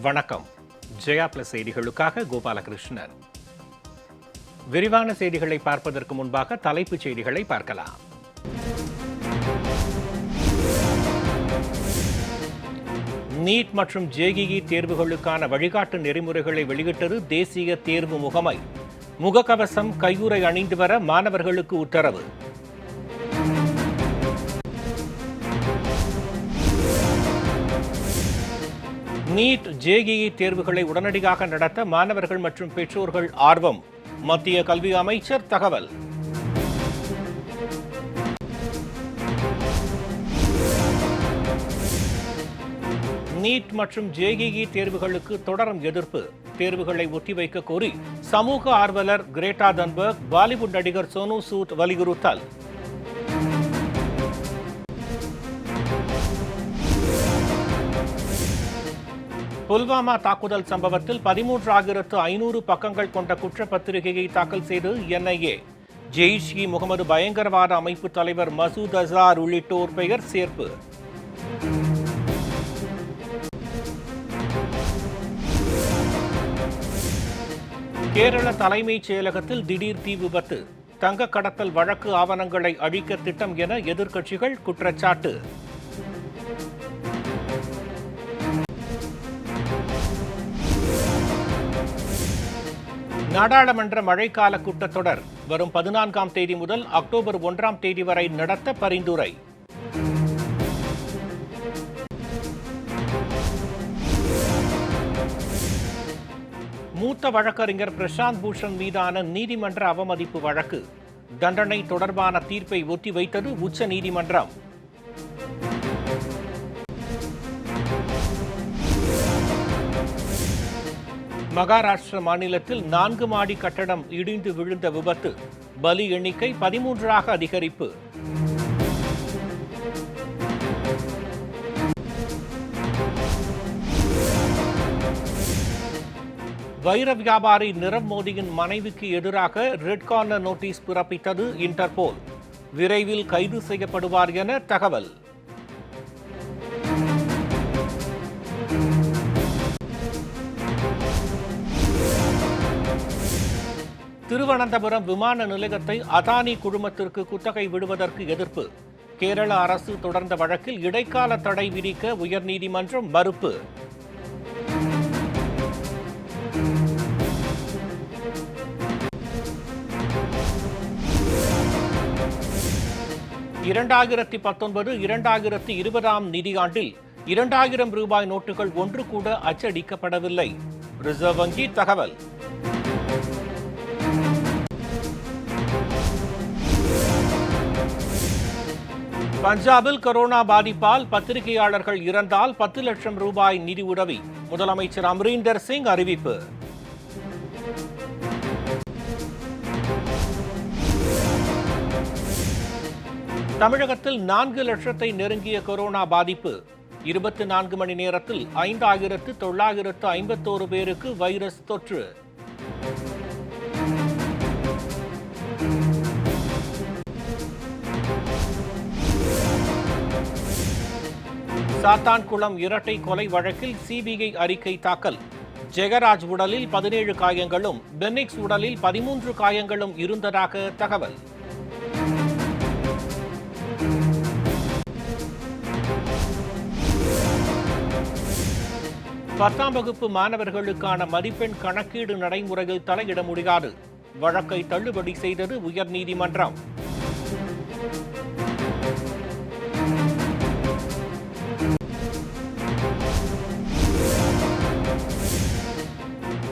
வணக்கம். ஜெயா பிளஸ் செய்திகளுக்காக கோபாலகிருஷ்ணன். விரிவான செய்திகளை பார்ப்பதற்கு முன்பாக தலைப்புச் செய்திகளை பார்க்கலாம். நீட் மற்றும் ஜேஇஇ தேர்வுகளுக்கான வழிகாட்டு நெறிமுறைகளை வெளியிட்டது தேசிய தேர்வு முகமை. முகக்கவசம், கையுறை அணிந்து வர மாணவர்களுக்கு உத்தரவு. நீட், ஜேஇஇ தேர்வுகளை உடனடியாக நடத்த மாணவர்கள் மற்றும் பெற்றோர்கள் ஆர்வம். மத்திய கல்வி அமைச்சர் தகவல். நீட் மற்றும் ஜேஇஇ தேர்வுகளுக்கு தொடரும் எதிர்ப்பு. தேர்வுகளை ஒத்திவைக்க கோரி சமூக ஆர்வலர் கிரேட்டா தன்பர்க், பாலிவுட் நடிகர் சோனு சூட் வலியுறுத்தல். புல்வாமா தாக்குதல் சம்பவத்தில் 13,500 பக்கங்கள் கொண்ட குற்றப்பத்திரிகையை தாக்கல் செய்து என்ஐஏ. ஜெய்ஷ்-இ முகமது பயங்கரவாத அமைப்பு தலைவர் மசூத் அசார் உள்ளிட்டோர் பெயர் சேர்ப்பு. கேரள தலைமைச் செயலகத்தில் திடீர் தீ விபத்து. தங்க கடத்தல் வழக்கு ஆவணங்களை அழிக்க திட்டம் என எதிர்க்கட்சிகள் குற்றச்சாட்டு. நாடாளுமன்ற மழைக்கால கூட்டத்தொடர் வரும் 14ஆம் தேதி முதல் அக்டோபர் 1ஆம் தேதி வரை நடத்த பரிந்துரை. மூத்த வழக்கறிஞர் பிரசாந்த் பூஷன் மீதான நீதிமன்ற அவமதிப்பு வழக்கு தண்டனை தொடர்பான தீர்ப்பை ஒத்திவைத்தது உச்ச நீதிமன்றம். மகாராஷ்டிர மாநிலத்தில் 4 மாடி கட்டடம் இடிந்து விழுந்த விபத்து. பலி எண்ணிக்கை 13ஆக அதிகரிப்பு. வைர வியாபாரி நிரவ் மோடியின் மனைவிக்கு எதிராக ரெட் கார்னர் நோட்டீஸ் பிறப்பித்தது இன்டர்போல். விரைவில் கைது செய்யப்படுவார் என தகவல். திருவனந்தபுரம் விமான நிலையத்தை அதானி குழுமத்திற்கு குத்தகை விடுவதற்கு எதிர்ப்பு. கேரள அரசு தொடர்ந்த வழக்கில் இடைக்கால தடை விதிக்க உயர்நீதிமன்றம் மறுப்பு. இரண்டாயிரத்தி 19-2020 நிதியாண்டில் 2000 ரூபாய் நோட்டுகள் ஒன்று கூட அச்சடிக்கப்படவில்லை. ரிசர்வ் வங்கி தகவல். பஞ்சாபில் கொரோனா பாதிப்பால் பத்திரிகையாளர்கள் இறந்தால் 10 லட்சம் ரூபாய் நிதி உதவி. முதலமைச்சர் அமரீந்தர் சிங் அறிவிப்பு. தமிழகத்தில் 4 லட்சத்தை நெருங்கிய கொரோனா பாதிப்பு. 24 மணி நேரத்தில் 5,951 பேருக்கு வைரஸ் தொற்று. சாத்தான்குளம் இரட்டை கொலை வழக்கில் சிபிஐ அறிக்கை தாக்கல். ஜெகராஜ் உடலில் 17 காயங்களும், பென்னிக்ஸ் உடலில் 13 காயங்களும் இருந்ததாக தகவல். பத்தாம் வகுப்பு மாணவர்களுக்கான மதிப்பெண் கணக்கீடு நடைமுறையில் தலையிட முடியாது. வழக்கை தள்ளுபடி செய்தது உயர்நீதிமன்றம்.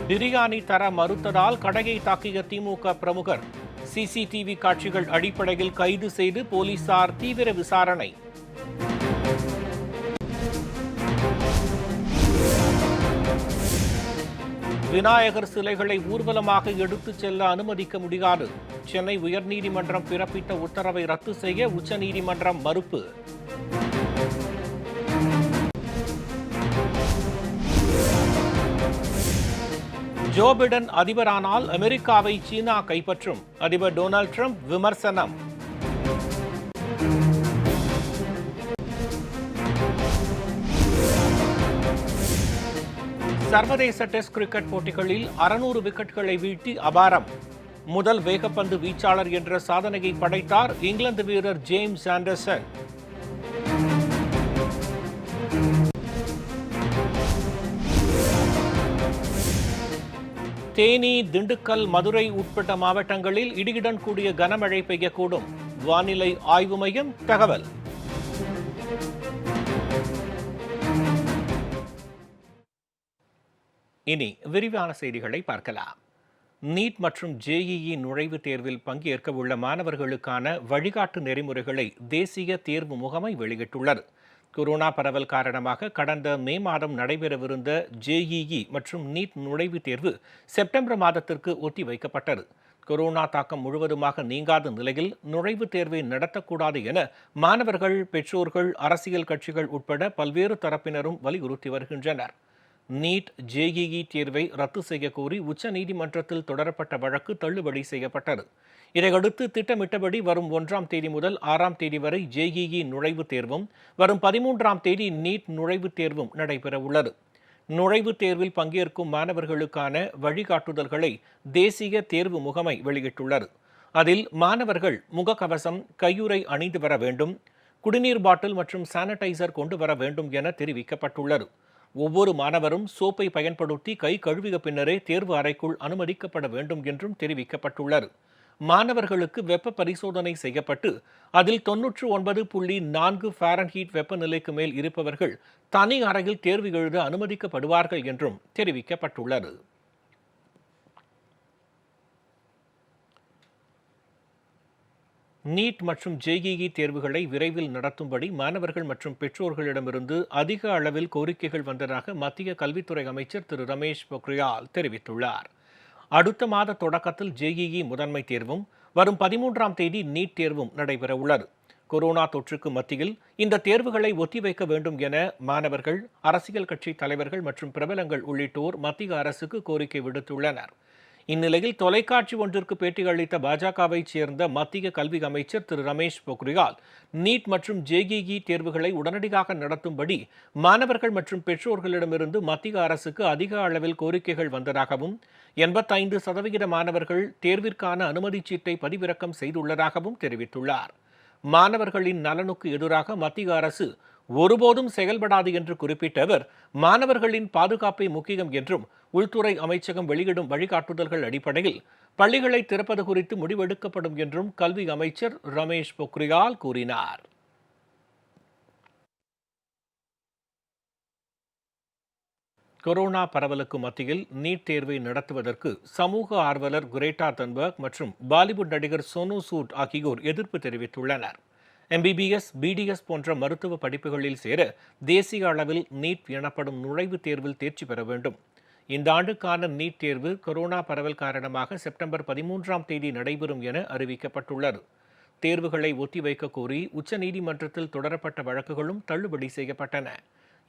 பிரியாணி தர மறுத்ததால் கடையை தாக்கிய திமுக பிரமுகர். சிசிடிவி காட்சிகள் அடிப்படையில் கைது செய்து போலீசார் தீவிர விசாரணை. விநாயகர் சிலைகளை ஊர்வலமாக எடுத்துச் செல்ல அனுமதிக்க முடியாது. சென்னை உயர்நீதிமன்றம் பிறப்பித்த உத்தரவை ரத்து செய்ய உச்சநீதிமன்றம் மறுப்பு. ஜோ பிடன் அதிபரானால் அமெரிக்காவை சீனா கைப்பற்றும். அதிபர் டொனால்ட் ட்ரம்ப் விமர்சனம். சர்வதேச டெஸ்ட் கிரிக்கெட் போட்டிகளில் 600 விக்கெட்டுகளை வீழ்த்தி அபாரம். முதல் வேகப்பந்து வீச்சாளர் என்ற சாதனையை படைத்தார் இங்கிலாந்து வீரர் ஜேம்ஸ் ஆண்டர்சன். தேனி, திண்டுக்கல், மதுரை உட்பட்ட மாவட்டங்களில் இடியுடன் கூடிய கனமழை பெய்யக்கூடும். வானிலை ஆய்வு மையம் தகவல். இனி விரிவான செய்திகளை பார்க்கலாம். நீட் மற்றும் ஜேஇஇ நுழைவுத் தேர்வில் பங்கேற்க உள்ள மாணவர்களுக்கான வழிகாட்டு நெறிமுறைகளை தேசிய தேர்வு முகமை வெளியிட்டுள்ளது. கொரோனா பரவல் காரணமாக கடந்த மே மாதம் நடைபெறவிருந்த ஜேஇஇ மற்றும் நீட் நுழைவுத் தேர்வு செப்டம்பர் மாதத்திற்கு ஒத்திவைக்கப்பட்டது. கொரோனா தாக்கம் முழுவதுமாக நீங்காத நிலையில் நுழைவுத் தேர்வை நடத்தக்கூடாது என மாணவர்கள், பெற்றோர்கள், அரசியல் கட்சிகள் உட்பட பல்வேறு தரப்பினரும் வலியுறுத்தி வருகின்றனர். நீட், ஜேஇஇ தேர்வை ரத்து செய்ய கோரி உச்சநீதிமன்றத்தில் தொடரப்பட்ட வழக்கு தள்ளுபடி செய்யப்பட்டது. இதையடுத்து திட்டமிட்டபடி வரும் 1ஆம் தேதி முதல் 6ஆம் தேதி வரை ஜேஇஇ நுழைவுத் தேர்வும், வரும் 13ஆம் தேதி நீட் நுழைவுத் தேர்வும் நடைபெறவுள்ளது. நுழைவுத் தேர்வில் பங்கேற்கும் மாணவர்களுக்கான வழிகாட்டுதல்களை தேசிய தேர்வு முகமை வெளியிட்டுள்ளது. அதில் மாணவர்கள் முகக்கவசம், கையுறை அணிந்து வர வேண்டும், குடிநீர் பாட்டில் மற்றும் சானிடைசர் கொண்டு வர வேண்டும் என தெரிவிக்கப்பட்டுள்ளது. ஒவ்வொரு மாணவரும் சோப்பை பயன்படுத்தி கை கழுவிய பின்னரே தேர்வு அறைக்குள் அனுமதிக்கப்பட வேண்டும் என்றும் தெரிவிக்கப்பட்டுள்ளது. மாணவர்களுக்கு வெப்ப பரிசோதனை செய்யப்பட்டு அதில் 99.4 ஃபாரன்ஹீட் வெப்பநிலைக்கு மேல் இருப்பவர்கள் தனி அறையில் தேர்வு எழுத அனுமதிக்கப்படுவார்கள் என்றும் தெரிவிக்கப்பட்டுள்ளது. நீட் மற்றும் ஜேஇஇ தேர்வுகளை விரைவில் நடத்தும்படி மாணவர்கள் மற்றும் பெற்றோர்களிடமிருந்து அதிக அளவில் கோரிக்கைகள் வந்ததாக மத்திய கல்வித்துறை அமைச்சர் திரு ரமேஷ் பொக்ரியால் தெரிவித்துள்ளார். அடுத்த மாத தொடக்கத்தில் ஜேஇஇ முதன்மை தேர்வும், வரும் 13ஆம் தேதி நீட் தேர்வும் நடைபெறவுள்ளது. கொரோனா தொற்றுக்கு மத்தியில் இந்த தேர்வுகளை ஒத்திவைக்க வேண்டும் என மாணவர்கள், அரசியல் கட்சி தலைவர்கள் மற்றும் பிரபலங்கள் உள்ளிட்டோர் மத்திய அரசுக்கு கோரிக்கை விடுத்துள்ளனர். இந்நிலையில் தொலைக்காட்சி ஒன்றிற்கு பேட்டியளித்த பாஜகவைச் சேர்ந்த மத்திய கல்வி அமைச்சர் திரு ரமேஷ் பொக்ரியால் நீட் மற்றும் ஜேஇஇ தேர்வுகளை உடனடியாக நடத்தும்படி மாணவர்கள் மற்றும் பெற்றோர்களிடமிருந்து மத்திய அரசுக்கு அதிக அளவில் கோரிக்கைகள் வந்ததாகவும், 85% மாணவர்கள் தேர்விற்கான அனுமதிச் சீட்டை பதிவிறக்கம் செய்துள்ளதாகவும் தெரிவித்துள்ளார். மாணவர்களின் நலனுக்கு எதிராக மத்திய அரசு ஒருபோதும் செயல்படாது என்று குறிப்பிட்ட அவர், மாணவர்களின் பாதுகாப்பை முக்கியம் என்றும் உள்துறை அமைச்சகம் வெளியிடும் வழிகாட்டுதல்கள் அடிப்படையில் பள்ளிகளை திறப்பது குறித்து முடிவெடுக்கப்படும் என்றும் கல்வி அமைச்சர் ரமேஷ் பொக்ரியால் கூறினார். கொரோனா பரவலுக்கு மத்தியில் நீட் தேர்வை நடத்துவதற்கு சமூக ஆர்வலர் கிரேட்டா தன்பர்க் மற்றும் பாலிவுட் நடிகர் சோனு சூட் ஆகியோர் எதிர்ப்பு தெரிவித்துள்ளனர். MBBS, BDS போன்ற மருத்துவ படிப்புகளில் சேர தேசிய அளவில் நீட் எனப்படும் நுழைவுத் தேர்வில் தேர்ச்சி பெற வேண்டும். இந்த ஆண்டுக்கான நீட் தேர்வு கொரோனா பரவல் காரணமாக செப்டம்பர் 13ஆம் தேதி நடைபெறும் என அறிவிக்கப்பட்டுள்ளது. தேர்வுகளை ஒத்திவைக்க கோரி உச்சநீதிமன்றத்தில் தொடரப்பட்ட வழக்குகளும் தள்ளுபடி செய்யப்பட்டன.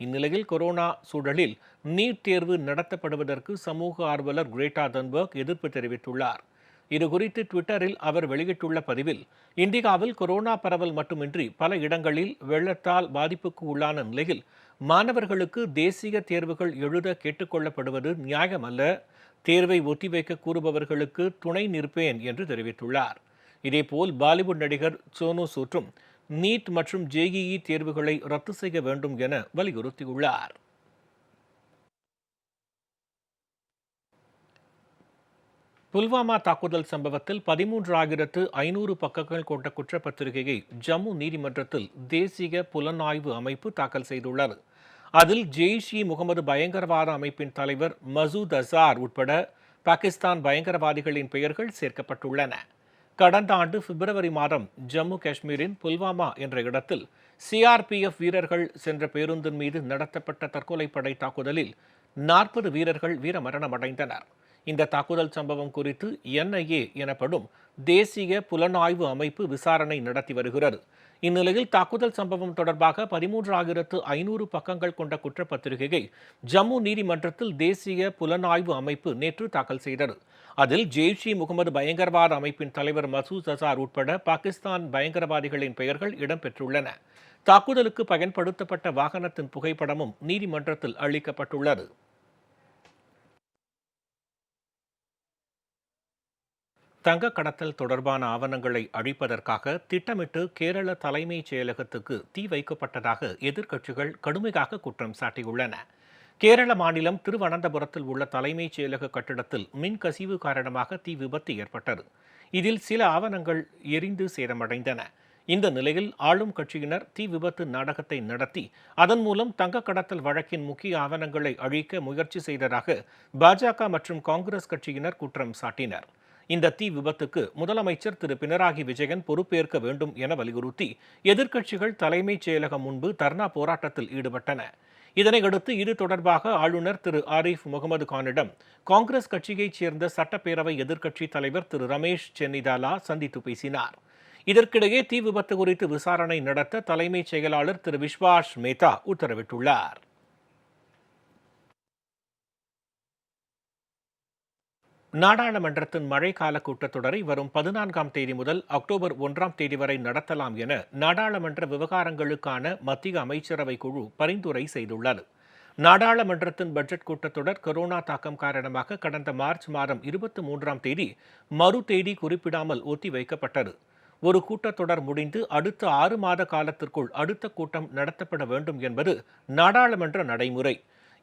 இந்நிலையில் கொரோனா சூழலில் நீட் தேர்வு நடத்தப்படுவதற்கு சமூக ஆர்வலர் கிரேட்டா தன்பர்க் எதிர்ப்பு தெரிவித்துள்ளார். இதுகுறித்து ட்விட்டரில் அவர் வெளியிட்டுள்ள பதிவில், இந்தியாவில் கொரோனா பரவல் மட்டுமின்றி பல இடங்களில் வெள்ளத்தால் பாதிப்புக்கு உள்ளான நிலையில் மாணவர்களுக்கு தேசிய தேர்வுகள் எழுத கேட்டுக்கொள்ளப்படுவது நியாயமல்ல. தேர்வை ஒத்திவைக்க கூறுபவர்களுக்கு துணை நிற்பேன் என்று தெரிவித்துள்ளார். இதேபோல் பாலிவுட் நடிகர் சோனு சூட்டும் நீட் மற்றும் ஜேஇஇ தேர்வுகளை ரத்து செய்ய வேண்டும் என வலியுறுத்தியுள்ளார். புல்வாமா தாக்குதல் சம்பவத்தில் 13,500 பக்கங்கள் கொண்ட குற்றப்பத்திரிகையை ஜம்மு நீதிமன்றத்தில் தேசிய புலனாய்வு அமைப்பு தாக்கல் செய்துள்ளது. அதில் ஜெய்ஷ்-இ முகமது பயங்கரவாத அமைப்பின் தலைவர் மசூத் அசார் உட்பட பாகிஸ்தான் பயங்கரவாதிகளின் பெயர்கள் சேர்க்கப்பட்டுள்ளன. கடந்த ஆண்டு பிப்ரவரி மாதம் ஜம்மு காஷ்மீரின் புல்வாமா என்ற இடத்தில் CRPF வீரர்கள் சென்ற பேருந்தின் மீது நடத்தப்பட்ட தற்கொலைப்படை தாக்குதலில் 40 வீரர்கள் வீரமரணமடைந்தனர். இந்த தாக்குதல் சம்பவம் குறித்து NIA எனப்படும் தேசிய புலனாய்வு அமைப்பு விசாரணை நடத்தி வருகிறது. இந்நிலையில் தாக்குதல் சம்பவம் தொடர்பாக 13,500 பக்கங்கள் கொண்ட குற்றப்பத்திரிகையை ஜம்மு நீதிமன்றத்தில் தேசிய புலனாய்வு அமைப்பு நேற்று தாக்கல் செய்தது. அதில் ஜெய்ஷ்-இ முகமது பயங்கரவாத அமைப்பின் தலைவர் மசூத் அசார் உட்பட பாகிஸ்தான் பயங்கரவாதிகளின் பெயர்கள் இடம்பெற்றுள்ளன. தாக்குதலுக்கு பயன்படுத்தப்பட்ட வாகனத்தின் புகைப்படமும் நீதிமன்றத்தில் அளிக்கப்பட்டுள்ளது. தங்க கடத்தல் தொடர்பான ஆவணங்களை அழிப்பதற்காக திட்டமிட்டு கேரள தலைமைச் செயலகத்துக்கு தீ வைக்கப்பட்டதாக எதிர்க்கட்சிகள் கடுமையாக குற்றம் சாட்டியுள்ளன. கேரள மாநிலம் திருவனந்தபுரத்தில் உள்ள தலைமைச் செயலக கட்டிடத்தில் மின் கசிவு காரணமாக தீ விபத்து ஏற்பட்டது. இதில் சில ஆவணங்கள் எரிந்து சேதமடைந்தன. இந்த நிலையில் ஆளும் கட்சியினர் தீ விபத்து நாடகத்தை நடத்தி அதன் மூலம் தங்க கடத்தல் வழக்கின் முக்கிய ஆவணங்களை அழிக்க முயற்சி செய்ததாக பாஜக மற்றும் காங்கிரஸ் கட்சியினர் குற்றம் சாட்டினர். இந்த தீ விபத்துக்கு முதலமைச்சர் திரு பினராயி விஜயன் பொறுப்பேற்க வேண்டும் என வலியுறுத்தி எதிர்க்கட்சிகள் தலைமைச் செயலகம் முன்பு தர்ணா போராட்டத்தில் ஈடுபட்டன. இதனையடுத்து இது தொடர்பாக ஆளுநர் திரு ஆரிஃப் முகமது கானிடம் காங்கிரஸ் கட்சியைச் சேர்ந்த சட்டப்பேரவை எதிர்க்கட்சித் தலைவர் திரு ரமேஷ் சென்னிதாலா சந்தித்து பேசினார். இதற்கிடையே தீ விபத்து குறித்து விசாரணை நடத்த தலைமைச் செயலாளர் திரு விஸ்வாஸ் மேத்தா உத்தரவிட்டுள்ளார். நாடாளுமன்றத்தின் மழைக்கால கூட்டத்தொடரை வரும் 14ஆம் தேதி முதல் அக்டோபர் 1ஆம் தேதி வரை நடத்தலாம் என நாடாளுமன்ற விவகாரங்களுக்கான மத்திய அமைச்சரவை குழு பரிந்துரை செய்துள்ளது. நாடாளுமன்றத்தின் பட்ஜெட் கூட்டத்தொடர் கொரோனா தாக்கம் காரணமாக கடந்த மார்ச் மாதம் 23ஆம் தேதி மறு தேதி குறிப்பிடாமல் ஒத்திவைக்கப்பட்டது. ஒரு கூட்டத்தொடர் முடிந்து அடுத்த 6 மாத காலத்திற்குள் அடுத்த கூட்டம் நடத்தப்பட வேண்டும் என்பது நாடாளுமன்ற நடைமுறை.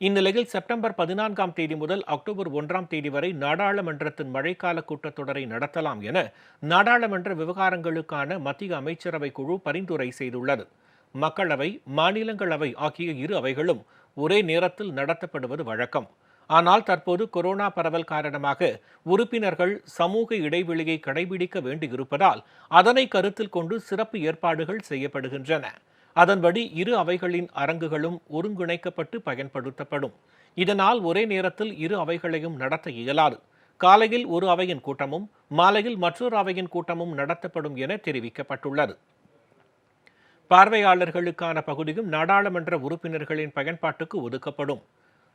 இந்நிலையில் செப்டம்பர் 14ஆம் தேதி முதல் அக்டோபர் 1ஆம் தேதி வரை நாடாளுமன்றத்தின் மழைக்கால கூட்டத்தொடரை நடத்தலாம் என நாடாளுமன்ற விவகாரங்களுக்கான மத்திய அமைச்சரவை குழு பரிந்துரை செய்துள்ளது. மக்களவை, மாநிலங்களவை ஆகிய இரு அவைகளும் ஒரே நேரத்தில் நடத்தப்படுவது வழக்கம். ஆனால் தற்போது கொரோனா பரவல் காரணமாக உறுப்பினர்கள் சமூக இடைவெளியை கடைபிடிக்க வேண்டியிருப்பதால் அதனை கருத்தில் கொண்டு சிறப்பு ஏற்பாடுகள் செய்யப்படுகின்றன. அதன்படி இரு அவைகளின் அரங்குகளும் ஒருங்கிணைக்கப்பட்டு பயன்படுத்தப்படும். இதனால் ஒரே நேரத்தில் இரு அவைகளையும் நடத்த இயலாது. காலையில் ஒரு அவையின் கூட்டமும் மாலையில் மற்றொரு அவையின் கூட்டமும் நடத்தப்படும் என தெரிவிக்கப்பட்டுள்ளது. பார்வையாளர்களுக்கான பகுதியும் நாடாளுமன்ற உறுப்பினர்களின் பயன்பாட்டுக்கு ஒதுக்கப்படும்.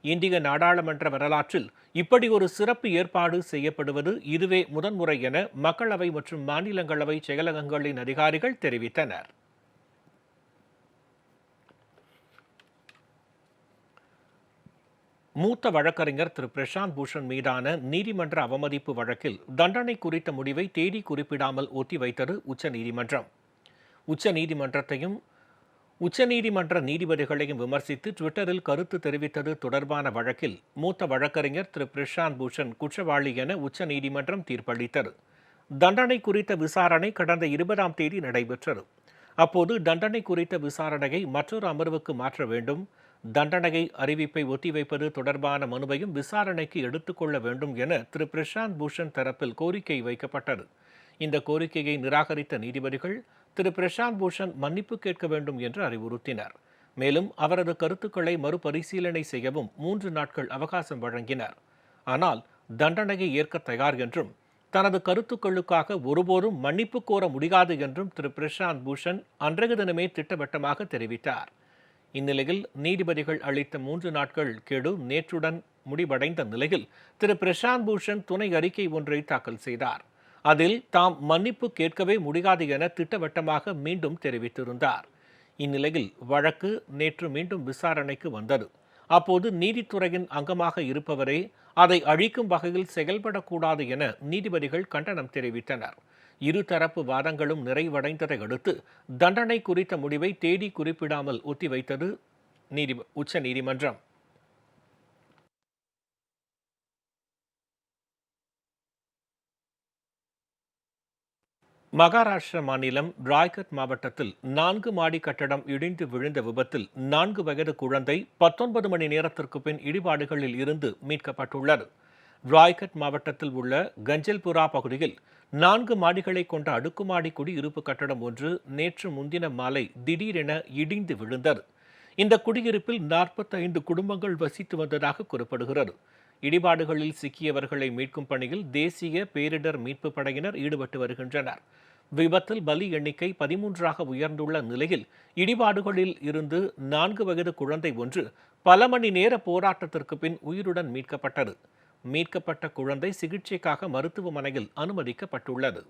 இந்திய நாடாளுமன்ற வரலாற்றில் இப்படி ஒரு சிறப்பு ஏற்பாடு செய்யப்படுவது இதுவே முதன்முறை என மக்களவை மற்றும் மாநிலங்களவை செயலகங்களின் அதிகாரிகள் தெரிவித்தனர். மூத்த வழக்கறிஞர் திரு பிரசாந்த் பூஷன் மீதான நீதிமன்ற அவமதிப்பு வழக்கில் தண்டனை குறித்த முடிவை தேதி குறிப்பிடாமல் ஒத்திவைத்தது உச்சநீதிமன்றம். உச்சநீதிமன்ற நீதிபதிகளையும் விமர்சித்து ட்விட்டரில் கருத்து தெரிவித்தது தொடர்பான வழக்கில் மூத்த வழக்கறிஞர் திரு பிரசாந்த் பூஷன் குற்றவாளி என உச்சநீதிமன்றம் தீர்ப்பளித்தது. தண்டனை குறித்த விசாரணை கடந்த 20ஆம் தேதி நடைபெற்றது. அப்போது தண்டனை குறித்த விசாரணையை மற்றொரு அமர்வுக்கு மாற்ற வேண்டும், தண்டனை அறிவிப்பை ஒத்திவைப்பது தொடர்பான மனுவையும் விசாரணைக்கு எடுத்துக்கொள்ள வேண்டும் என திரு பிரசாந்த் பூஷன் தரப்பில் கோரிக்கை வைக்கப்பட்டது. இந்த கோரிக்கையை நிராகரித்த நீதிபதிகள் திரு பிரசாந்த் பூஷன் மன்னிப்பு கேட்க வேண்டும் என்று அறிவுறுத்தினர். மேலும் அவரது கருத்துக்களை மறுபரிசீலனை செய்யவும் 3 நாட்கள் அவகாசம் வழங்கினர். ஆனால் தண்டனையை ஏற்க தயார் என்றும் தனது கருத்துக்களுக்காக ஒருபோதும் மன்னிப்பு கோர முடியாது என்றும் திரு பிரசாந்த் பூஷன் அன்றைய தினமே திட்டவட்டமாக தெரிவித்தார். இந்நிலையில் நீதிபதிகள் அளித்த 3 நாட்கள் கெடு நேற்றுடன் முடிவடைந்த நிலையில் திரு பிரசாந்த் பூஷன் துணை அறிக்கை ஒன்றை தாக்கல் செய்தார். அதில் தாம் மன்னிப்பு கேட்கவே முடியாது என திட்டவட்டமாக மீண்டும் தெரிவித்திருந்தார். இந்நிலையில் வழக்கு நேற்று மீண்டும் விசாரணைக்கு வந்தது. அப்போது நீதித்துறையின் அங்கமாக இருப்பவரே அதை அழிக்கும் வகையில் செயல்படக்கூடாது என நீதிபதிகள் கண்டனம் தெரிவித்தனர். இருதரப்பு வாதங்களும் நிறைவடைந்ததை அடுத்து தண்டனை குறித்த முடிவை தேதி குறிப்பிடாமல் ஒத்திவைத்தது உச்சநீதிமன்றம். மகாராஷ்டிரா மாநிலம் ராய்கட் மாவட்டத்தில் 4 மாடி கட்டடம் இடிந்து விழுந்த விபத்தில் 4 வயது குழந்தை 19 மணி நேரத்திற்கு பின் இடிபாடுகளில் இருந்து மீட்கப்பட்டுள்ளது. ராய்கட் மாவட்டத்தில் உள்ள கஞ்சல்புரா பகுதியில் 4 மாடிகளை கொண்ட அடுக்குமாடி குடியிருப்பு கட்டடம் ஒன்று நேற்று முன்தின மாலை திடீரென இடிந்து விழுந்தது. இந்த குடியிருப்பில் 45 குடும்பங்கள் வசித்து வந்ததாக கூறப்படுகிறது. இடிபாடுகளில் சிக்கியவர்களை மீட்கும் பணியில் தேசிய பேரிடர் மீட்பு படையினர் ஈடுபட்டு வருகின்றனர். விபத்தில் பலி எண்ணிக்கை 13ஆக உயர்ந்துள்ள நிலையில் இடிபாடுகளில் இருந்து 4 வயது குழந்தை ஒன்று பல மணி நேர போராட்டத்திற்கு பின் உயிருடன் மீட்கப்பட்டது. மீட்கப்பட்ட குழந்தை சிகிச்சைக்காக மருத்துவமனையில் அனுமதிக்கப்பட்டுள்ளது.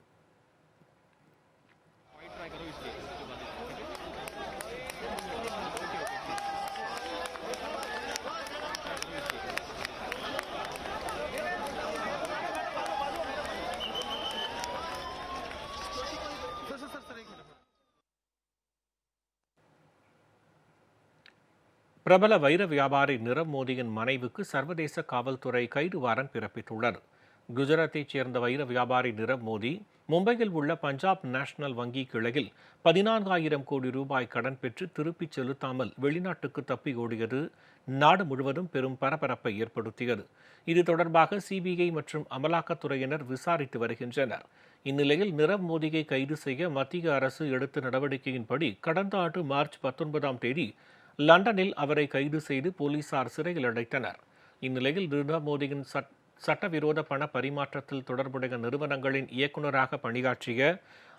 பிரபல வைர வியாபாரி நிரவ் மோடியின் மனைவிக்கு சர்வதேச காவல்துறை கைது வாரண்ட் பிறப்பித்துள்ளது. குஜராத்தைச் சேர்ந்த வைர வியாபாரி நிரவ் மோடி மும்பையில் உள்ள பஞ்சாப் நேஷனல் வங்கி கிளையில் 14,000 கோடி ரூபாய் கடன் பெற்று திருப்பிச் செலுத்தாமல் வெளிநாட்டுக்கு தப்பி ஓடியது நாடு முழுவதும் பெரும் பரபரப்பை ஏற்படுத்தியது. இது தொடர்பாக சிபிஐ மற்றும் அமலாக்கத்துறையினர் விசாரித்து வருகின்றனர். இந்நிலையில் நிரவ் மோடியை கைது செய்ய மத்திய அரசு எடுத்த நடவடிக்கையின்படி கடந்த ஆண்டு மார்ச் 19ஆம் தேதி லண்டனில் அவரை கைது செய்து போலீசார் சிறையில் அடைத்தனர். இந்நிலையில் நிரவ் மோடியின் சட்டவிரோத பண பரிமாற்றத்தில் தொடர்புடைய நிறுவனங்களின் இயக்குநராக பணியாற்றிய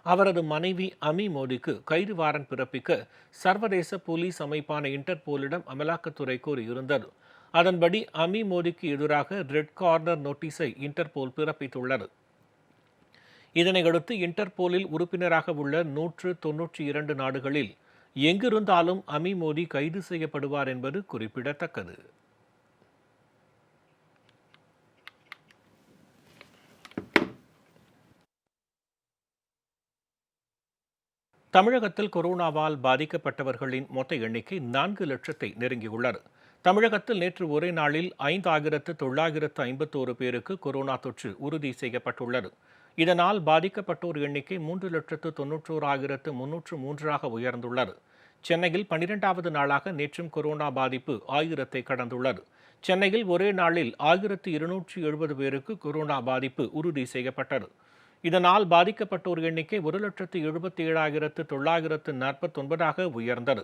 அவரது மனைவி அமி மோடிக்கு கைது வாரண்ட் பிறப்பிக்க சர்வதேச போலீஸ் அமைப்பான இன்டர்போலிடம் அமலாக்கத்துறை கோரியிருந்தது. அதன்படி அமி மோடிக்கு எதிராக ரெட் கார்னர் நோட்டீஸை இன்டர்போல் பிறப்பித்துள்ளது. இதனையடுத்து இன்டர்போலில் உறுப்பினராக உள்ள 192 நாடுகளில் எங்கிருந்தாலும் அமி மோடி கைது செய்யப்படுவார் என்பது குறிப்பிடத்தக்கது. தமிழகத்தில் கொரோனாவால் பாதிக்கப்பட்டவர்களின் மொத்த எண்ணிக்கை 4 லட்சத்தை நெருங்கியுள்ளது. தமிழகத்தில் நேற்று ஒரே நாளில் 5,951 பேருக்கு கொரோனா தொற்று உறுதி செய்யப்பட்டுள்ளது. இதனால் பாதிக்கப்பட்டோர் எண்ணிக்கை 3,91,303 உயர்ந்துள்ளது. சென்னையில் 12வது நாளாக நேற்றும் கொரோனா பாதிப்பு 1000-ஐ கடந்துள்ளது. சென்னையில் ஒரே நாளில் 1,270 பேருக்கு கொரோனா பாதிப்பு உறுதி செய்யப்பட்டது. இதனால் பாதிக்கப்பட்டோர் எண்ணிக்கை 1,77,949 உயர்ந்தது.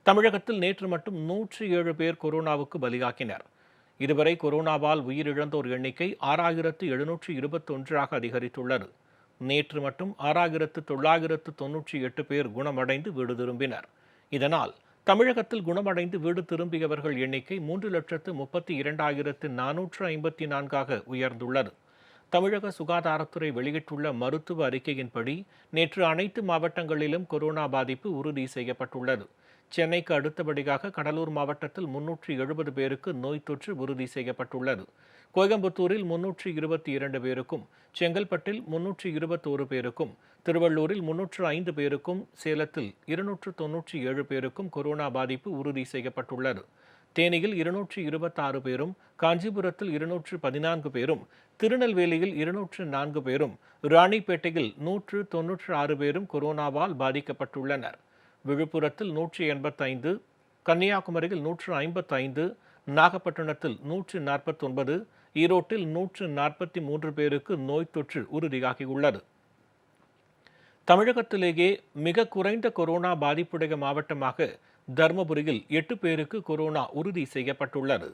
தமிழகத்தில் நேற்று மட்டும் 107 பேர் கொரோனாவுக்கு பலியாகினர். இதுவரை கொரோனாவால் உயிரிழந்தோர் எண்ணிக்கை 6,721 அதிகரித்துள்ளது. நேற்று மட்டும் 6,998 பேர் குணமடைந்து வீடு திரும்பினர். இதனால் தமிழகத்தில் குணமடைந்து வீடு திரும்பியவர்கள் எண்ணிக்கை 3,32,454 உயர்ந்துள்ளது. தமிழக சுகாதாரத்துறை வெளியிட்டுள்ள மருத்துவ அறிக்கையின்படி நேற்று அனைத்து மாவட்டங்களிலும் கொரோனா பாதிப்பு உறுதி செய்யப்பட்டுள்ளது. சென்னைக்கு அடுத்தபடியாக கடலூர் மாவட்டத்தில் 370 பேருக்கு நோய் தொற்று உறுதி செய்யப்பட்டுள்ளது. கோயம்புத்தூரில் 322 பேருக்கும், செங்கல்பட்டில் 321 பேருக்கும், திருவள்ளூரில் 305 பேருக்கும், சேலத்தில் 297 பேருக்கும் கொரோனா பாதிப்பு உறுதி செய்யப்பட்டுள்ளது. தேனியில் 226 பேரும், காஞ்சிபுரத்தில் 214 பேரும், திருநெல்வேலியில் 204 பேரும், ராணிப்பேட்டையில் 196 பேரும் கொரோனாவால் பாதிக்கப்பட்டுள்ளனர். விழுப்புரத்தில் 185, கன்னியாகுமரியில் 155, நாகப்பட்டினத்தில் 149, ஈரோட்டில் 143 பேருக்கு நோய் தொற்று உறுதியாகியுள்ளது. தமிழகத்திலேயே மிக குறைந்த கொரோனா பாதிப்புடைய மாவட்டமாக தருமபுரியில் 8 பேருக்கு கொரோனா உறுதி செய்யப்பட்டுள்ளது.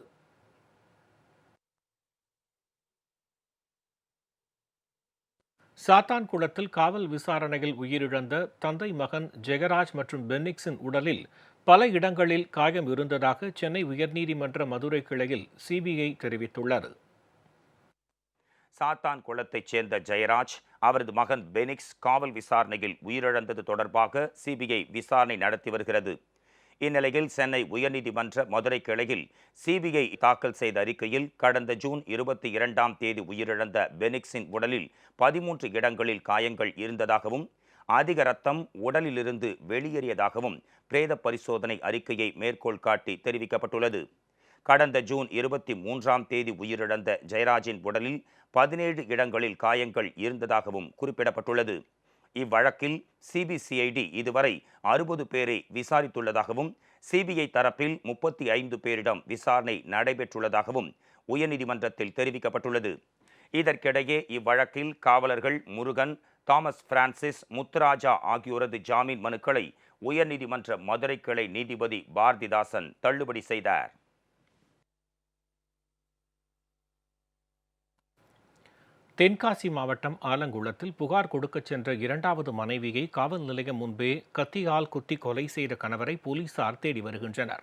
சாத்தான்குளத்தில் காவல் விசாரணையில் உயிரிழந்த தந்தை மகன் ஜெயராஜ் மற்றும் பென்னிக்ஸின் உடலில் பல இடங்களில் காயம் இருந்ததாக சென்னை உயர்நீதிமன்ற மதுரை கிளையில் சிபிஐ தெரிவித்துள்ளது. சாத்தான்குளத்தைச் சேர்ந்த ஜெயராஜ், அவரது மகன் பெனிக்ஸ் காவல் விசாரணையில் உயிரிழந்தது தொடர்பாக சிபிஐ விசாரணை நடத்தி வருகிறது. இந்நிலையில் சென்னை உயர்நீதிமன்ற மதுரை கிளையில் சிபிஐ தாக்கல் செய்த அறிக்கையில் கடந்த ஜூன் 22ஆம் தேதி உயிரிழந்த பெனிக்ஸின் உடலில் 13 இடங்களில் காயங்கள் இருந்ததாகவும் அதிக ரத்தம் உடலிலிருந்து வெளியேறியதாகவும் பிரேத பரிசோதனை அறிக்கையை மேற்கோள் காட்டி தெரிவிக்கப்பட்டுள்ளது. கடந்த ஜூன் 23ஆம் தேதி உயிரிழந்த ஜெயராஜின் உடலில் 17 இடங்களில் காயங்கள் இருந்ததாகவும் குறிப்பிடப்பட்டுள்ளது. இவ்வழக்கில் சிபிசிஐடி இதுவரை 60 பேரை விசாரித்துள்ளதாகவும் சிபிஐ தரப்பில் 35 பேரிடம் விசாரணை நடைபெற்றுள்ளதாகவும் உயர்நீதிமன்றத்தில் தெரிவிக்கப்பட்டுள்ளது. இதற்கிடையே இவ்வழக்கில் காவலர்கள் முருகன், தாமஸ் பிரான்சிஸ், முத்துராஜா ஆகியோரது ஜாமீன் மனுக்களை உயர்நீதிமன்ற மதுரை கிளை நீதிபதி பாரதிதாசன் தள்ளுபடி செய்தார். தென்காசி மாவட்டம் ஆலங்குளத்தில் புகார் கொடுக்கச் சென்ற 2வது மனைவியை காவல் நிலையம் முன்பே கத்தியால் குத்தி கொலை செய்த கணவரை போலீசார் தேடி வருகின்றனர்.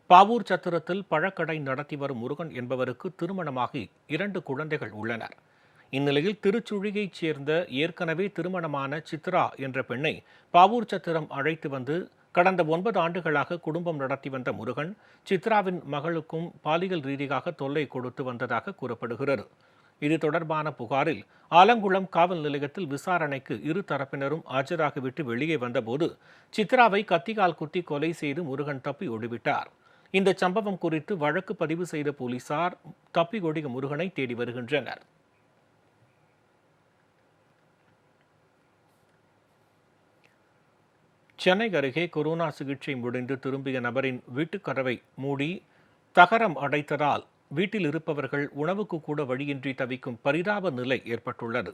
பாவூர் சத்திரத்தில் பழக்கடை நடத்தி வரும் முருகன் என்பவருக்கு திருமணமாகி 2 குழந்தைகள் உள்ளனர். இந்நிலையில் திருச்சுழியைச் சேர்ந்த ஏற்கனவே திருமணமான சித்ரா என்ற பெண்ணை பாவூர் சத்திரம் அழைத்து வந்து கடந்த 9 ஆண்டுகளாக குடும்பம் நடத்தி வந்த முருகன் சித்ராவின் மகளுக்கும் பாலியல் ரீதியாக தொல்லை கொடுத்து வந்ததாக கூறப்படுகிறது. இது தொடர்பான புகாரில் ஆலங்குளம் காவல் நிலையத்தில் விசாரணைக்கு 2 தரப்பினரும் ஆஜராகிவிட்டு வெளியே வந்தபோது சித்ராவை கத்தியால் குத்தி கொலை செய்து முருகன் தப்பி ஓடிவிட்டார். இந்த சம்பவம் குறித்து வழக்கு பதிவு செய்த போலீசார் தப்பியோடிய முருகனை தேடி வருகின்றனர். சென்னை அருகே கொரோனா சிகிச்சை முடிந்து திரும்பிய நபரின் வீட்டுக் கதவை மூடி தகரம் அடைத்ததால் வீட்டில் இருப்பவர்கள் உணவுக்கு கூட வழியின்றி தவிக்கும் பரிதாப நிலை ஏற்பட்டுள்ளது.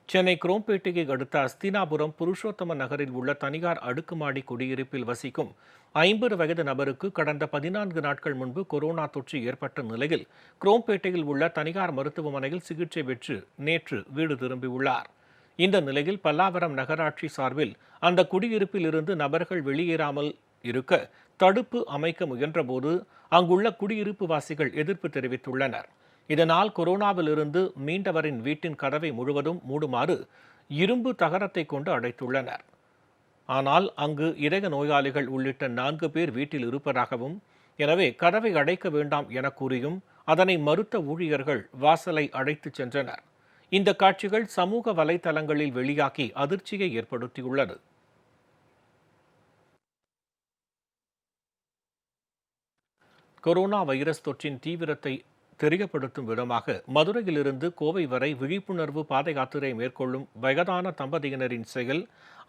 சென்னை குரோம்பேட்டையை அடுத்த அஸ்தினாபுரம் புருஷோத்தம நகரில் உள்ள தனியார் அடுக்குமாடி குடியிருப்பில் வசிக்கும் 50 வயது நபருக்கு கடந்த 14 நாட்கள் முன்பு கொரோனா தொற்று ஏற்பட்ட நிலையில் குரோம்பேட்டையில் உள்ள தனியார் மருத்துவமனையில் சிகிச்சை பெற்று நேற்று வீடு திரும்பியுள்ளார். இந்த நிலையில் பல்லாவரம் நகராட்சி சார்பில் அந்த குடியிருப்பில் இருந்து நபர்கள் வெளியேறாமல் இருக்க தடுப்பு அமைக்க முயன்றபோது அங்குள்ள குடியிருப்பு வாசிகள் எதிர்ப்பு தெரிவித்துள்ளனர். இதனால் கொரோனாவில் இருந்து மீண்டவரின் வீட்டின் கதவை முழுவதும் மூடுமாறு இரும்பு தகரத்தை கொண்டு அடைத்துள்ளனர். ஆனால் அங்கு இதய நோயாளிகள் உள்ளிட்ட 4 பேர் வீட்டில் இருப்பதாகவும், எனவே கதவை அடைக்க வேண்டாம் என கூறியும் அதனை மறுத்த ஊழியர்கள் வாசலை அடைத்துச் சென்றனர். இந்த காட்சிகள் சமூக வலைதளங்களில் வெளியாகி அதிர்ச்சியை ஏற்படுத்தியுள்ளது. கொரோனா வைரஸ் தொற்றின் தீவிரத்தை தெரியப்படுத்தும் விதமாக மதுரையிலிருந்து கோவை வரை விழிப்புணர்வு பாத யாத்திரை மேற்கொள்ளும் வயதான தம்பதியினரின் செயல்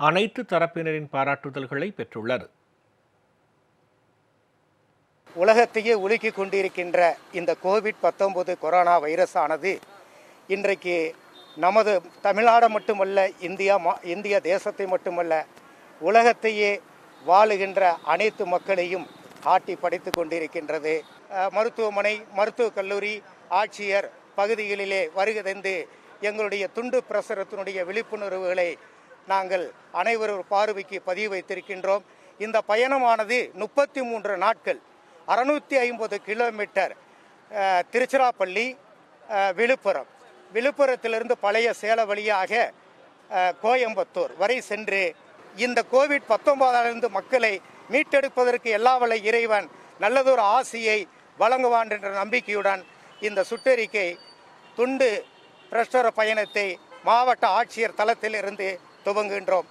அனைத்து தரப்பினரின் பாராட்டுதல்களை பெற்றுள்ளது. உலகத்தையே உலுக்கிக் கொண்டிருக்கின்ற இந்த கோவிட்-19 கொரோனா வைரஸ் ஆனது இன்றைக்கு நமது தமிழ்நாடு மட்டுமல்ல, இந்திய தேசத்தை மட்டுமல்ல, உலகத்தையே வாழுகின்ற அனைத்து மக்களையும் ஆட்டி படைத்து கொண்டிருக்கின்றது. மருத்துவமனை, மருத்துவக் கல்லூரி, ஆட்சியர் பகுதிகளிலே வருகை தந்து எங்களுடைய துண்டு பிரசுரத்தினுடைய விழிப்புணர்வுகளை நாங்கள் அனைவரும் பார்வைக்கு பதிவு வைத்திருக்கின்றோம். இந்த பயணமானது 33 நாட்கள் 650 கிலோமீட்டர் திருச்சிராப்பள்ளி, விழுப்புரத்திலிருந்து பழைய சேலம் வழியாக கோயம்புத்தூர் வரை சென்று இந்த கோவிட்-19 மக்களை மீட்டெடுப்பதற்கு எல்லா வல்ல இறைவன் நல்லதொரு ஆசியை வழங்குவான் என்ற நம்பிக்கையுடன் இந்த சுற்றறிக்கை துண்டு பிரசுர பயணத்தை மாவட்ட ஆட்சியர் தளத்தில் இருந்து துவங்குகின்றோம்.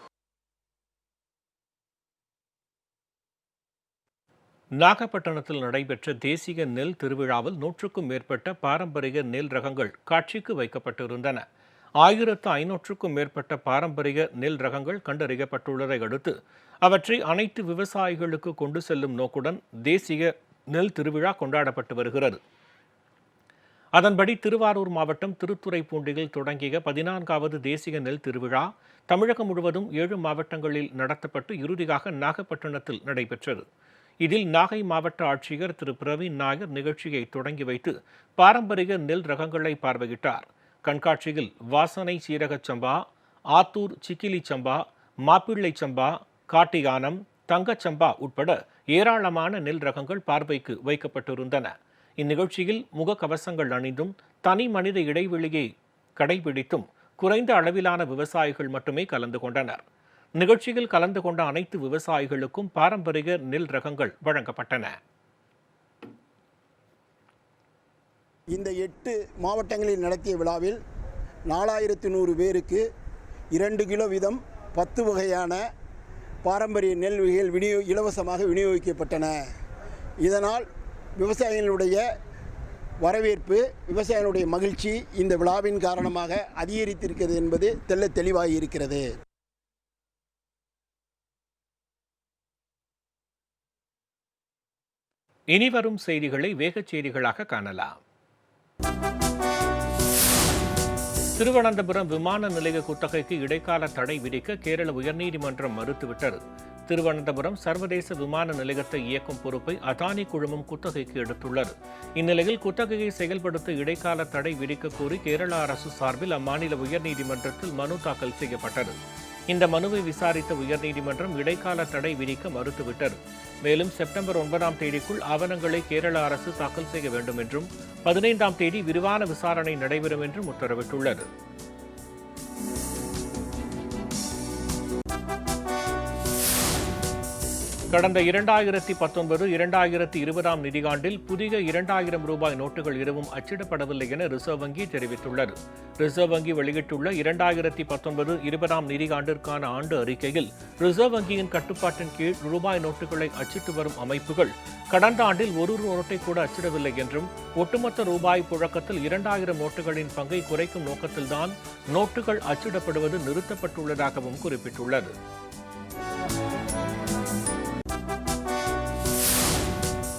நாகப்பட்டினத்தில் நடைபெற்ற தேசிய நெல் திருவிழாவில் 100க்கும் மேற்பட்ட பாரம்பரிய நெல் ரகங்கள் காட்சிக்கு வைக்கப்பட்டிருந்தன. 1500க்கும் மேற்பட்ட பாரம்பரிய நெல் ரகங்கள் கண்டறியப்பட்டுள்ளதை அடுத்து அவற்றை அனைத்து விவசாயிகளுக்கு கொண்டு செல்லும் நோக்குடன் தேசிய நெல் திருவிழா கொண்டாடப்பட்டு வருகிறது. அதன்படி திருவாரூர் மாவட்டம் திருத்துறைப்பூண்டியில் தொடங்கிய 14வது தேசிய நெல் திருவிழா தமிழகம் முழுவதும் 7 மாவட்டங்களில் நடத்தப்பட்டு இறுதியாக நாகப்பட்டினத்தில் நடைபெற்றது. இதில் நாகை மாவட்ட ஆட்சியர் திரு பிரவீன் நாயர் நிகழ்ச்சியை தொடங்கி வைத்து பாரம்பரிய நெல் ரகங்களை பார்வையிட்டார். கண்காட்சியில் வாசனை சீரகச் சம்பா, ஆத்தூர் சிக்கிலி சம்பா, மாப்பிள்ளை சம்பா, காட்டியானம், தங்கச்சம்பா உட்பட ஏராளமான நெல் ரகங்கள் பார்வைக்கு வைக்கப்பட்டிருந்தன. இந்நிகழ்ச்சியில் முகக்கவசங்கள் அணிந்தும் தனி மனித இடைவெளியை கடைபிடித்தும் குறைந்த அளவிலான விவசாயிகள் மட்டுமே கலந்து கொண்டனர். நிகழ்ச்சியில் கலந்து கொண்ட அனைத்து விவசாயிகளுக்கும் பாரம்பரிய நெல் ரகங்கள் வழங்கப்பட்டன. இந்த 8 மாவட்டங்களில் நடத்திய விழாவில் 4100 பேருக்கு 2 கிலோ வீதம் 10 வகையான பாரம்பரிய நெல் வகைகள் இலவசமாக விநியோகிக்கப்பட்டன. இதனால் விவசாயிகளுடைய வரவேற்பு, விவசாயிகளுடைய மகிழ்ச்சி இந்த விழாவின் காரணமாக அதிகரித்திருக்கிறது என்பது தெள்ளத் தெளிவாக இருக்கிறது. இனிவரும் செய்திகளை வேகச் செய்திகளாக காணலாம். திருவனந்தபுரம் விமான நிலைய குத்தகைக்கு இடைக்கால தடை விதிக்க கேரள உயர்நீதிமன்றம் மறுத்துவிட்டது. திருவனந்தபுரம் சர்வதேச விமான நிலையத்தை இயக்கும் பொறுப்பை அதானி குழுமம் குத்தகைக்கு எடுத்துள்ளது. இந்நிலையில் குத்தகையை செயல்படுத்த இடைக்கால தடை விதிக்க கோரி கேரள அரசு சார்பில் அம்மாநில உயர்நீதிமன்றத்தில் மனு தாக்கல் செய்யப்பட்டது. இந்த மனுவை விசாரித்த உயர்நீதிமன்றம் இடைக்கால தடை விதிக்க மறுத்துவிட்டது. மேலும் செப்டம்பர் 9ஆம் தேதிக்குள் ஆவணங்களை கேரள அரசு தாக்கல் செய்ய வேண்டும் என்றும் 15ஆம் தேதி விரிவான விசாரணை நடைபெறும் என்றும் உத்தரவிட்டுள்ளது. கடந்த 2019-2020 நிதியாண்டில் புதிய 2000 ரூபாய் நோட்டுகள் எதுவும் அச்சிடப்படவில்லை என ரிசர்வ் வங்கி தெரிவித்துள்ளது. ரிசர்வ் வங்கி வெளியிட்டுள்ள 2019-20 நிதியாண்டிற்கான ஆண்டு அறிக்கையில் ரிசர்வ் வங்கியின் கட்டுப்பாட்டின் கீழ் ரூபாய் நோட்டுகளை அச்சிட்டு வரும் அமைப்புகள் கடந்த ஆண்டில் ஒரு நோட்டை கூட அச்சிடவில்லை என்றும், ஒட்டுமொத்த ரூபாய் புழக்கத்தில் 2000 நோட்டுகளின் பங்கை குறைக்கும் நோக்கத்தில்தான் நோட்டுகள் அச்சிடப்படுவது நிறுத்தப்பட்டுள்ளதாகவும் குறிப்பிட்டுள்ளது.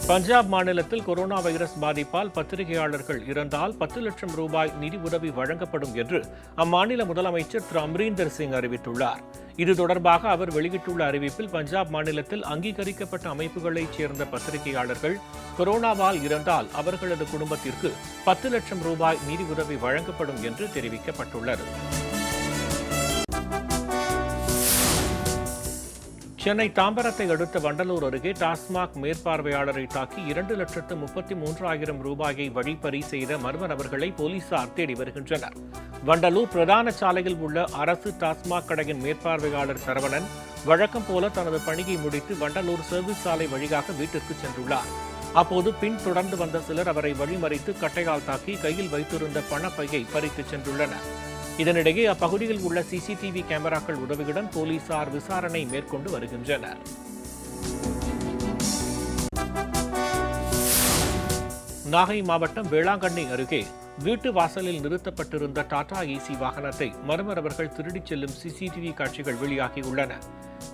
பஞ்சாப் மாநிலத்தில் கொரோனா வைரஸ் பாதிப்பால் பத்திரிகையாளர்கள் இறந்தால் 10 லட்சம் ரூபாய் நிதி உதவி வழங்கப்படும் என்று அம்மாநில முதலமைச்சர் திரு அம்ரீந்தர் சிங் அறிவித்துள்ளார். இது தொடர்பாக அவர் வெளியிட்டுள்ள அறிவிப்பில் பஞ்சாப் மாநிலத்தில் அங்கீகரிக்கப்பட்ட அமைப்புகளைச் சேர்ந்த பத்திரிகையாளர்கள் கொரோனாவால் இறந்தால் அவர்களது குடும்பத்திற்கு 10 லட்சம் ரூபாய் நிதி உதவி வழங்கப்படும் என்று தெரிவிக்கப்பட்டுள்ளது. சென்னை தாம்பரத்தை அடுத்த வண்டலூர் அருகே டாஸ்மாக் மேற்பார்வையாளரை தாக்கி 2,33,000 ரூபாயை வழிப்பறி செய்த மர்ம நபர்களை போலீசார் தேடி வருகின்றனர். வண்டலூர் பிரதான சாலையில் உள்ள அரசு டாஸ்மாக் கடையின் மேற்பார்வையாளர் சரவணன் வழக்கம் போல தனது பணியை முடித்து வண்டலூர் சர்வீஸ் சாலை வழியாக வீட்டிற்கு சென்றுள்ளார். அப்போது பின் தொடர்ந்து வந்த சிலர் அவரை வழிமறித்து கட்டையால் தாக்கி கையில் வைத்திருந்த பணப்பையை பறித்துச் சென்றுள்ளனர். இதனிடையே அப்பகுதியில் உள்ள சிசிடிவி கேமராக்கள் உதவியுடன் போலீசார் விசாரணை மேற்கொண்டு வருகின்றனர். நாகை மாவட்டம் வேளாங்கண்ணி அருகே வீட்டு வாசலில் நிறுத்தப்பட்டிருந்த டாடா ஏசி வாகனத்தை மர்ம நபர்கள் திருடிச் செல்லும் சிசிடிவி காட்சிகள் வெளியாகியுள்ளன.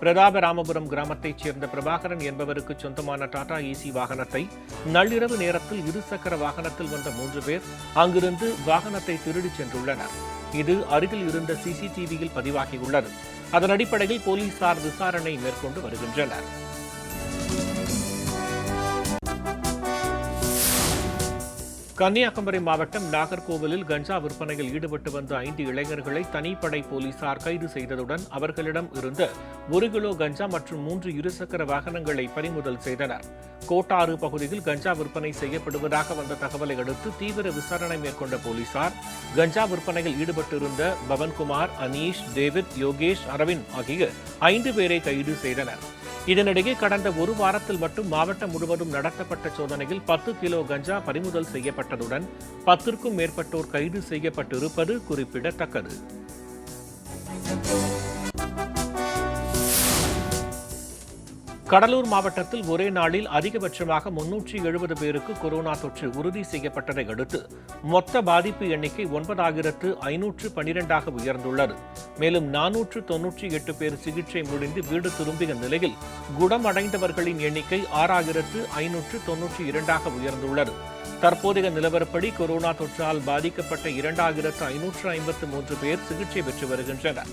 பிரதாபராமபுரம் கிராமத்தைச் சேர்ந்த பிரபாகரன் என்பவருக்கு சொந்தமான டாடா ஏசி வாகனத்தை நள்ளிரவு நேரத்தில் இருசக்கர வாகனத்தில் வந்த 3 பேர் அங்கிருந்து வாகனத்தை திருடிச் சென்றுள்ளனர். இது அருகில் இருந்த சிசிடிவியில் பதிவாகியுள்ளது. அதன் அடிப்படையில் போலீசார் விசாரணை மேற்கொண்டு வருகின்றனர். கன்னியாகுமரி மாவட்டம் நாகர்கோவிலில் கஞ்சா விற்பனையில் ஈடுபட்டு வந்த 5 இளைஞர்களை தனிப்படை போலீசார் கைது செய்ததுடன் அவர்களிடம் இருந்த 1 கிலோ கஞ்சா மற்றும் 3 இருசக்கர வாகனங்களை பறிமுதல் செய்தனர். கோட்டாறு பகுதியில் கஞ்சா விற்பனை செய்யப்படுவதாக வந்த தகவலை அடுத்து தீவிர விசாரணை மேற்கொண்ட போலீசார் கஞ்சா விற்பனையில் ஈடுபட்டிருந்த பவன்குமார், அனீஷ், டேவிட், யோகேஷ், அரவிந்த் ஆகிய 5 பேரை கைது செய்தனர். இதனிடையே கடந்த ஒரு வாரத்தில் மட்டும் மாவட்டம் முழுவதும் நடத்தப்பட்ட சோதனையில் 10 கிலோ கஞ்சா பறிமுதல் செய்யப்பட்டதுடன் 10க்கும் மேற்பட்டோர் கைது செய்யப்பட்டிருப்பது குறிப்பிடத்தக்கது. கடலூர் மாவட்டத்தில் ஒரே நாளில் அதிகபட்சமாக 370 பேருக்கு கொரோனா தொற்று உறுதி செய்யப்பட்டதை அடுத்து மொத்த பாதிப்பு எண்ணிக்கை 9,512 உயர்ந்துள்ளது. மேலும் 498 பேர் சிகிச்சை முடிந்து வீடு திரும்பிய நிலையில் குணமடைந்தவர்களின் எண்ணிக்கை 6,592 உயர்ந்துள்ளது. தற்போதைய நிலவரப்படி கொரோனா தொற்றால் பாதிக்கப்பட்ட 2,553 பேர் சிகிச்சை பெற்று வருகின்றனர்.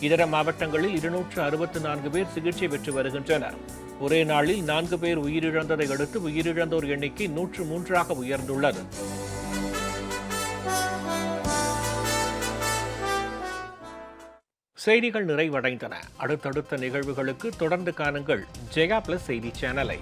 இதர மாவட்டங்களில் 264 பேர் சிகிச்சை பெற்று வருகின்றனர். ஒரே நாளில் 4 பேர் உயிரிழந்ததை அடுத்து உயிரிழந்தோர் எண்ணிக்கை 103 உயர்ந்துள்ளது. செய்திகள் நிறைவடைந்தன. அடுத்தடுத்த நிகழ்வுகளுக்கு தொடர்ந்து காணுங்கள் ஜெயா பிளஸ் செய்தி சேனலை.